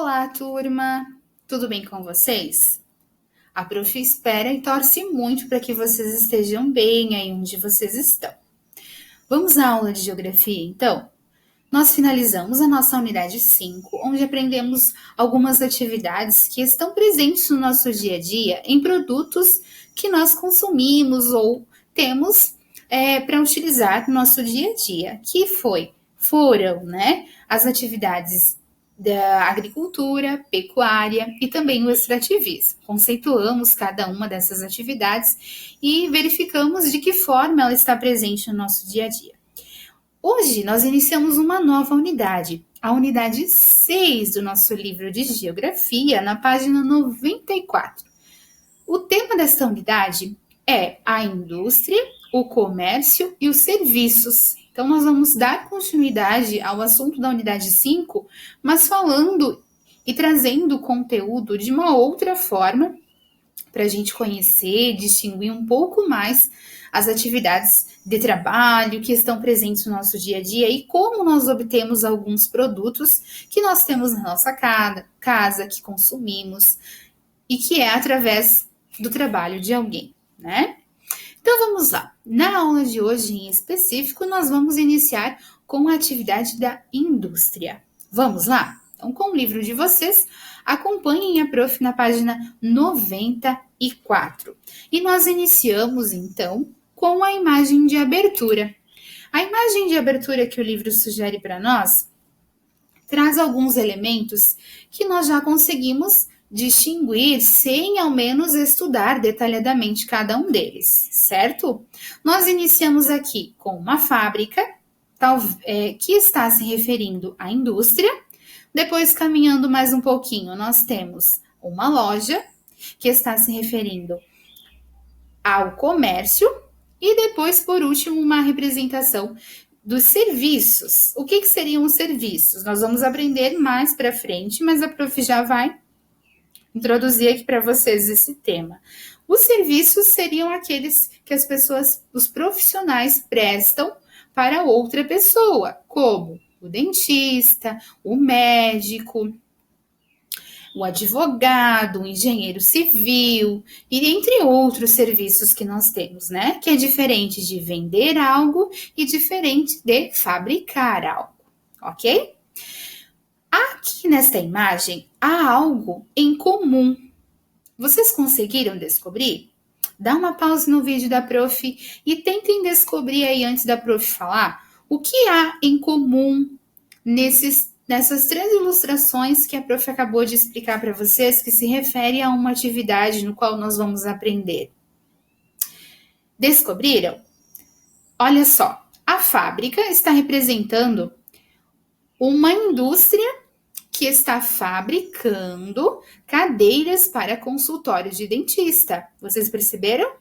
Olá, turma! Tudo bem com vocês? A prof espera e torce muito para que vocês estejam bem aí onde vocês estão. Vamos à aula de geografia, então? Nós finalizamos a nossa unidade 5, onde aprendemos algumas atividades que estão presentes no nosso dia a dia em produtos que nós consumimos ou temos para utilizar no nosso dia a dia, foram, as atividades da agricultura, pecuária e também o extrativismo. Conceituamos cada uma dessas atividades e verificamos de que forma ela está presente no nosso dia a dia. Hoje nós iniciamos uma nova unidade, a unidade 6 do nosso livro de Geografia, na página 94. O tema desta unidade é a indústria, o comércio e os serviços. Então, nós vamos dar continuidade ao assunto da unidade 5, mas falando e trazendo o conteúdo de uma outra forma para a gente conhecer, distinguir um pouco mais as atividades de trabalho que estão presentes no nosso dia a dia e como nós obtemos alguns produtos que nós temos na nossa casa, que consumimos e que é através do trabalho de alguém, né? Então vamos lá. Na aula de hoje em específico, nós vamos iniciar com a atividade da indústria. Vamos lá? Então, com o livro de vocês, acompanhem a prof na página 94. E nós iniciamos, então, com a imagem de abertura. A imagem de abertura que o livro sugere para nós traz alguns elementos que nós já conseguimos distinguir sem ao menos estudar detalhadamente cada um deles, certo? Nós iniciamos aqui com uma fábrica que está se referindo à indústria. Depois, caminhando mais um pouquinho, nós temos uma loja que está se referindo ao comércio e depois, por último, uma representação dos serviços. O que seriam os serviços? Nós vamos aprender mais para frente, mas a prof já vai introduzir aqui para vocês esse tema. Os serviços seriam aqueles que as pessoas, os profissionais prestam para outra pessoa, como o dentista, o médico, o advogado, o engenheiro civil e entre outros serviços que nós temos, né? Que é diferente de vender algo e diferente de fabricar algo, ok? Aqui nesta imagem há algo em comum. Vocês conseguiram descobrir? Dá uma pausa no vídeo da prof e tentem descobrir aí antes da prof falar o que há em comum nessas 3 ilustrações que a prof acabou de explicar para vocês, que se refere a uma atividade no qual nós vamos aprender. Descobriram? Olha só, a fábrica está representando uma indústria que está fabricando cadeiras para consultórios de dentista. Vocês perceberam?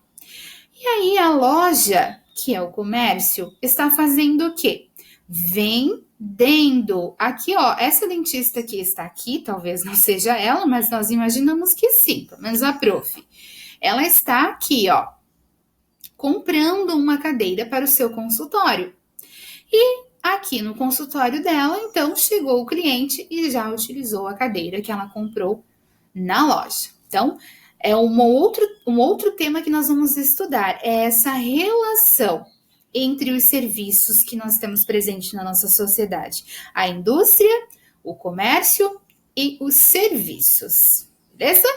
E aí a loja, que é o comércio, está fazendo o quê? Vendendo. Aqui, ó, essa dentista que está aqui, talvez não seja ela, mas nós imaginamos que sim, pelo menos a prof. Ela está aqui, ó, comprando uma cadeira para o seu consultório. E aqui no consultório dela, então, chegou o cliente e já utilizou a cadeira que ela comprou na loja. Então, é um outro tema que nós vamos estudar, é essa relação entre os serviços que nós temos presente na nossa sociedade. A indústria, o comércio e os serviços. Beleza?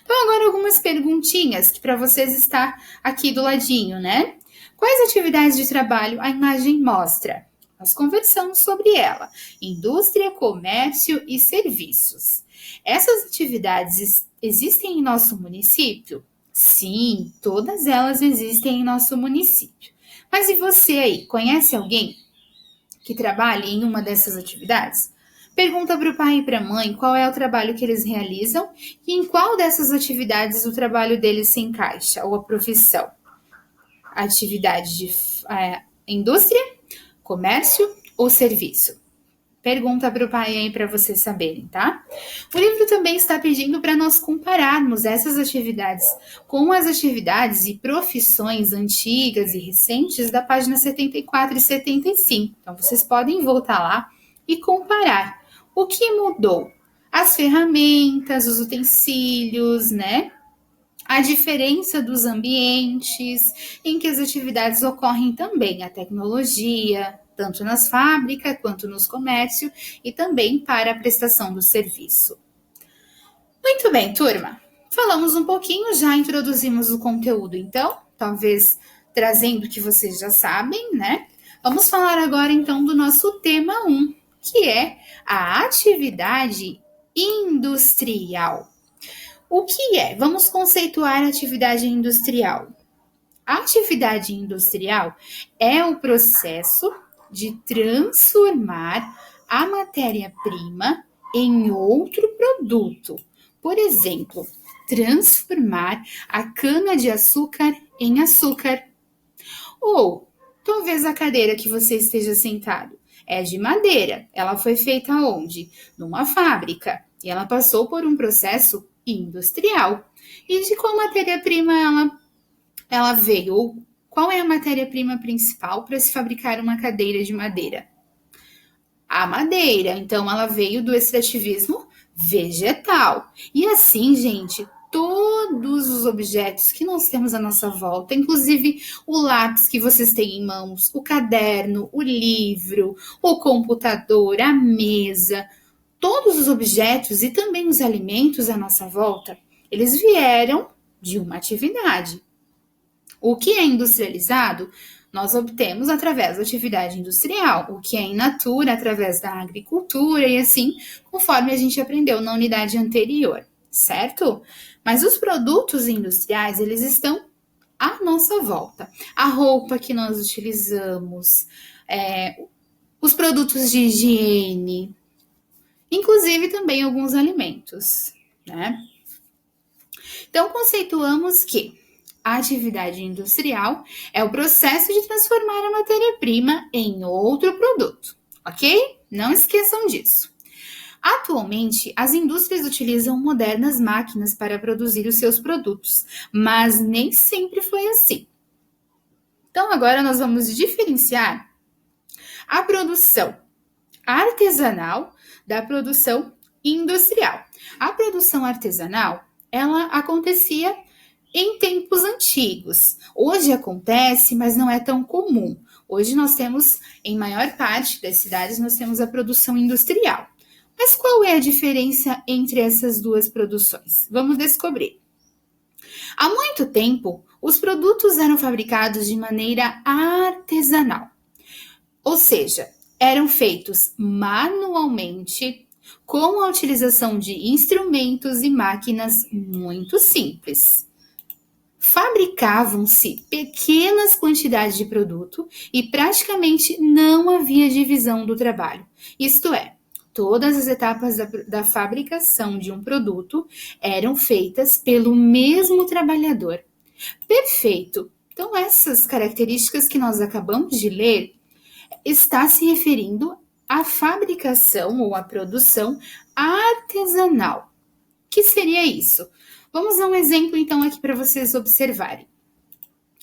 Então, agora algumas perguntinhas que para vocês está aqui do ladinho, né? Quais atividades de trabalho a imagem mostra? Nós conversamos sobre ela. Indústria, comércio e serviços. Essas atividades existem em nosso município? Sim, todas elas existem em nosso município. Mas e você aí, conhece alguém que trabalhe em uma dessas atividades? Pergunta para o pai e para a mãe qual é o trabalho que eles realizam e em qual dessas atividades o trabalho deles se encaixa, ou a profissão. Atividade de indústria, comércio ou serviço? Pergunta para o pai aí para vocês saberem, tá? O livro também está pedindo para nós compararmos essas atividades com as atividades e profissões antigas e recentes da página 74 e 75. Então, vocês podem voltar lá e comparar. O que mudou? as ferramentas, os utensílios, né? A diferença dos ambientes em que as atividades ocorrem também, a tecnologia, tanto nas fábricas quanto nos comércios e também para a prestação do serviço. Muito bem, turma. Falamos um pouquinho, já introduzimos o conteúdo, então, talvez trazendo o que vocês já sabem, né? Vamos falar agora, então, do nosso tema 1, que é a atividade industrial. O que é? Vamos conceituar a atividade industrial. A atividade industrial é o processo de transformar a matéria-prima em outro produto. Por exemplo, transformar a cana-de-açúcar em açúcar. Ou talvez a cadeira que você esteja sentado é de madeira. Ela foi feita onde? Numa fábrica. E ela passou por um processo industrial. E de qual matéria-prima ela veio? Ou qual é a matéria-prima principal para se fabricar uma cadeira de madeira? A madeira. Então, ela veio do extrativismo vegetal. E assim, gente, todos os objetos que nós temos à nossa volta, inclusive o lápis que vocês têm em mãos, o caderno, o livro, o computador, a mesa, todos os objetos e também os alimentos à nossa volta, eles vieram de uma atividade. O que é industrializado, nós obtemos através da atividade industrial, o que é in natura através da agricultura e assim, conforme a gente aprendeu na unidade anterior, certo? Mas os produtos industriais, eles estão à nossa volta. A roupa que nós utilizamos, os produtos de higiene, inclusive também alguns alimentos, né? Então, conceituamos que a atividade industrial é o processo de transformar a matéria-prima em outro produto, ok? Não esqueçam disso. Atualmente, as indústrias utilizam modernas máquinas para produzir os seus produtos, mas nem sempre foi assim. Então, agora nós vamos diferenciar a produção artesanal da produção industrial. A produção artesanal, ela acontecia em tempos antigos. Hoje acontece, mas não é tão comum. Hoje nós temos, em maior parte das cidades, nós temos a produção industrial. Mas qual é a diferença entre essas duas produções? Vamos descobrir. Há muito tempo, os produtos eram fabricados de maneira artesanal, ou seja, eram feitos manualmente com a utilização de instrumentos e máquinas muito simples. Fabricavam-se pequenas quantidades de produto e praticamente não havia divisão do trabalho. Isto é, todas as etapas da fabricação de um produto eram feitas pelo mesmo trabalhador. Perfeito! Então, essas características que nós acabamos de ler está se referindo à fabricação ou à produção artesanal. O que seria isso? Vamos dar um exemplo então aqui para vocês observarem.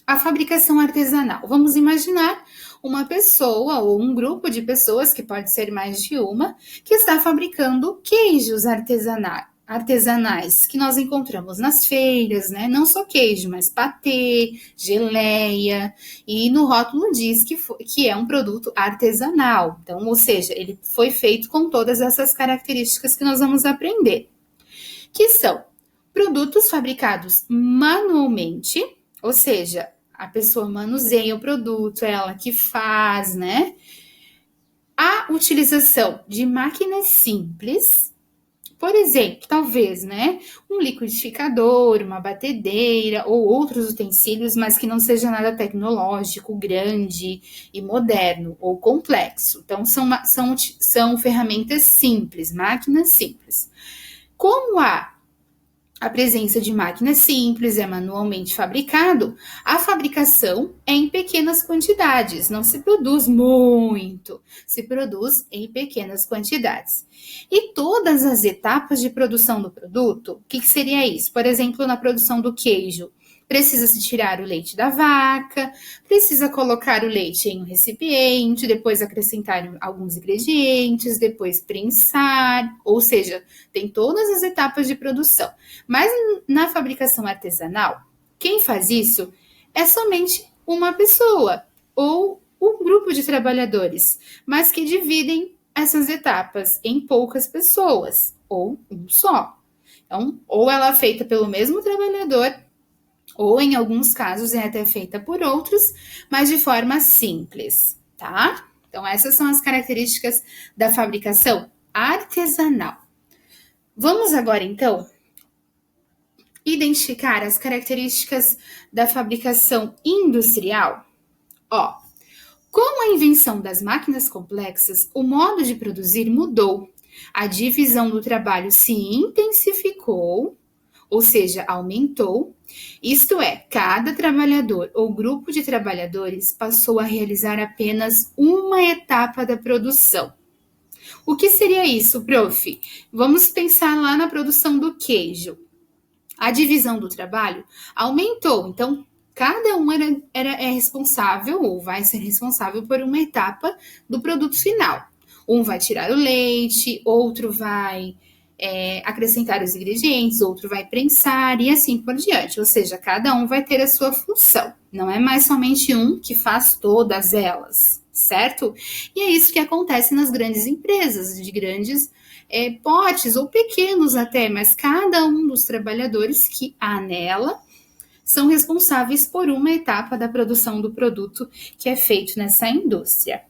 A fabricação artesanal. Vamos imaginar uma pessoa ou um grupo de pessoas, que pode ser mais de uma, que está fabricando queijos artesanais que nós encontramos nas feiras, né? Não só queijo, mas patê, geleia, e no rótulo diz que é um produto artesanal. Então, ou seja, ele foi feito com todas essas características que nós vamos aprender, que são produtos fabricados manualmente, ou seja, a pessoa manuseia o produto, é ela que faz, né? A utilização de máquinas simples, por exemplo, talvez, né, um liquidificador, uma batedeira ou outros utensílios, mas que não seja nada tecnológico, grande e moderno ou complexo. Então, são ferramentas simples, máquinas simples. Como a presença de máquinas simples é manualmente fabricado, a fabricação é em pequenas quantidades, não se produz muito, se produz em pequenas quantidades. E todas as etapas de produção do produto, o que seria isso? Por exemplo, na produção do queijo, Precisa-se tirar o leite da vaca, precisa colocar o leite em um recipiente, depois acrescentar alguns ingredientes, depois prensar, ou seja, tem todas as etapas de produção. Mas na fabricação artesanal, quem faz isso é somente uma pessoa ou um grupo de trabalhadores, mas que dividem essas etapas em poucas pessoas, ou um só. Então, ou ela é feita pelo mesmo trabalhador, ou em alguns casos é até feita por outros, mas de forma simples, tá? Então, essas são as características da fabricação artesanal. Vamos agora, então, identificar as características da fabricação industrial? Ó, com a invenção das máquinas complexas, o modo de produzir mudou. A divisão do trabalho se intensificou, ou seja, aumentou. Isto é, cada trabalhador ou grupo de trabalhadores passou a realizar apenas uma etapa da produção. O que seria isso, prof? Vamos pensar lá na produção do queijo. A divisão do trabalho aumentou, então cada um é responsável ou vai ser responsável por uma etapa do produto final. Um vai tirar o leite, outro vai acrescentar os ingredientes, outro vai prensar e assim por diante. Ou seja, cada um vai ter a sua função. Não é mais somente um que faz todas elas, certo? E é isso que acontece nas grandes empresas, de grandes potes ou pequenos até, mas cada um dos trabalhadores que há nela são responsáveis por uma etapa da produção do produto que é feito nessa indústria.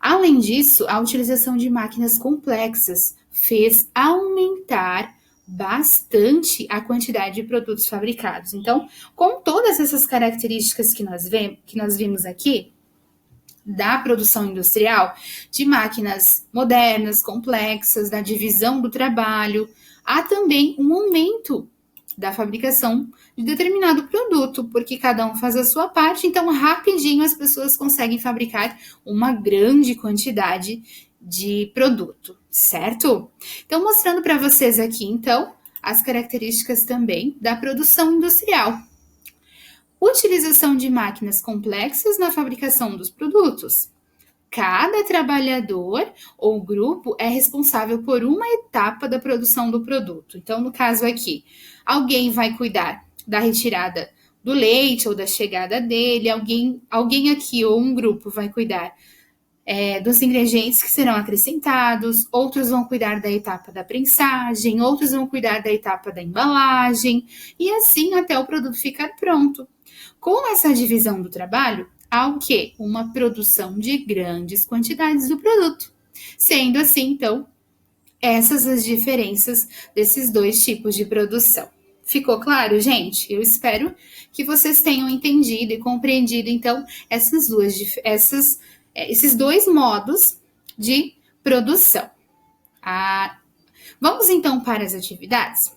Além disso, a utilização de máquinas complexas fez aumentar bastante a quantidade de produtos fabricados. Então, com todas essas características que nós vimos aqui, da produção industrial, de máquinas modernas, complexas, da divisão do trabalho, há também um aumento da fabricação de determinado produto, porque cada um faz a sua parte, então rapidinho as pessoas conseguem fabricar uma grande quantidade de produto, certo? Então, mostrando para vocês aqui, então, as características também da produção industrial. Utilização de máquinas complexas na fabricação dos produtos. Cada trabalhador ou grupo é responsável por uma etapa da produção do produto. Então, no caso aqui, alguém vai cuidar da retirada do leite ou da chegada dele, alguém aqui ou um grupo vai cuidar dos ingredientes que serão acrescentados, outros vão cuidar da etapa da prensagem, outros vão cuidar da etapa da embalagem, e assim até o produto ficar pronto. Com essa divisão do trabalho, há o quê? Uma produção de grandes quantidades do produto. Sendo assim, então, essas as diferenças desses dois tipos de produção. Ficou claro, gente? Eu espero que vocês tenham entendido e compreendido, então, esses dois modos de produção. Vamos, então, para as atividades?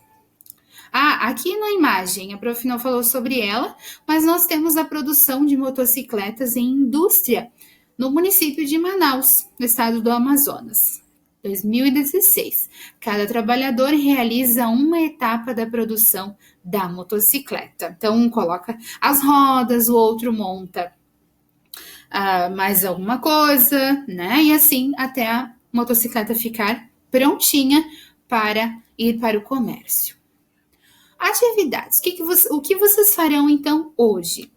Aqui na imagem, a prof não falou sobre ela, mas nós temos a produção de motocicletas em indústria no município de Manaus, no estado do Amazonas. 2016. Cada trabalhador realiza uma etapa da produção da motocicleta. Então, um coloca as rodas, o outro monta mais alguma coisa, né? E assim até a motocicleta ficar prontinha para ir para o comércio. Atividades. O que vocês farão, então, hoje?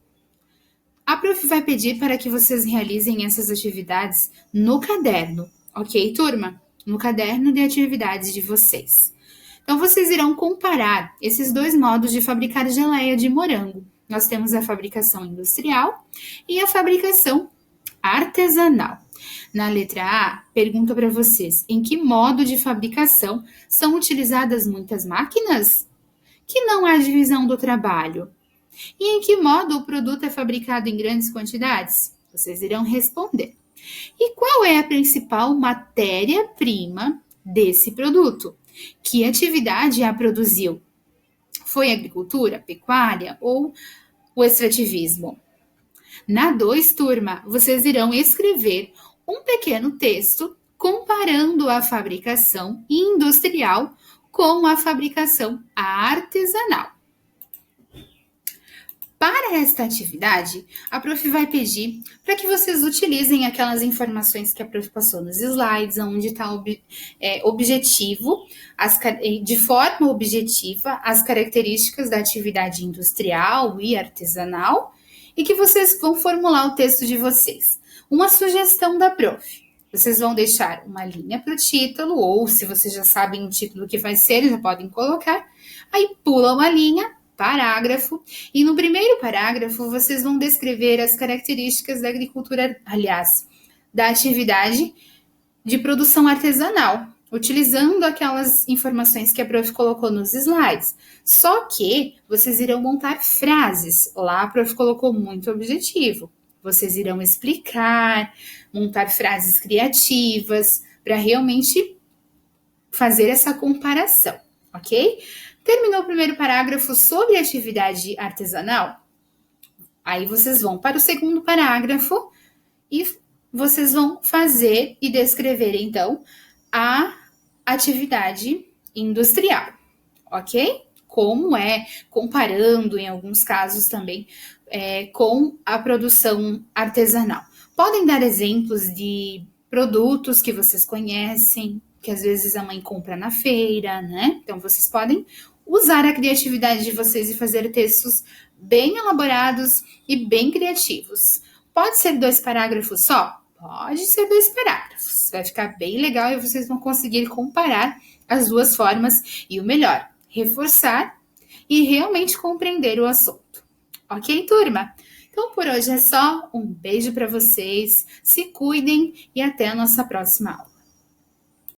A prof vai pedir para que vocês realizem essas atividades no caderno, ok, turma? No caderno de atividades de vocês. Então, vocês irão comparar esses dois modos de fabricar geleia de morango. Nós temos a fabricação industrial e a fabricação artesanal. Na letra A, pergunta para vocês, em que modo de fabricação são utilizadas muitas máquinas? Que não há divisão do trabalho? E em que modo o produto é fabricado em grandes quantidades? Vocês irão responder. E qual é a principal matéria-prima desse produto? Que atividade a produziu? Foi agricultura, pecuária ou o extrativismo? Na 2, turma, vocês irão escrever um pequeno texto comparando a fabricação industrial com a fabricação artesanal. Para esta atividade, a prof vai pedir para que vocês utilizem aquelas informações que a prof passou nos slides, onde está objetivo, de forma objetiva, as características da atividade industrial e artesanal, e que vocês vão formular o texto de vocês. Uma sugestão da prof. Vocês vão deixar uma linha para o título, ou se vocês já sabem o título que vai ser, já podem colocar. Aí pula uma linha, parágrafo, e no primeiro parágrafo vocês vão descrever as características da agricultura, aliás, da atividade de produção artesanal, utilizando aquelas informações que a prof colocou nos slides. Só que vocês irão montar frases. Lá a prof colocou muito objetivo. Vocês irão explicar, montar frases criativas para realmente fazer essa comparação, ok? Terminou o primeiro parágrafo sobre atividade artesanal? Aí vocês vão para o segundo parágrafo e vocês vão fazer e descrever, então, a atividade industrial, ok? Como é, comparando em alguns casos também com a produção artesanal. Podem dar exemplos de produtos que vocês conhecem, que às vezes a mãe compra na feira, né? Então, vocês podem usar a criatividade de vocês e fazer textos bem elaborados e bem criativos. Pode ser 2 parágrafos só? Pode ser 2 parágrafos. Vai ficar bem legal e vocês vão conseguir comparar as duas formas e o melhor, reforçar e realmente compreender o assunto. Ok, turma? Então, por hoje é só. Um beijo para vocês, se cuidem e até a nossa próxima aula.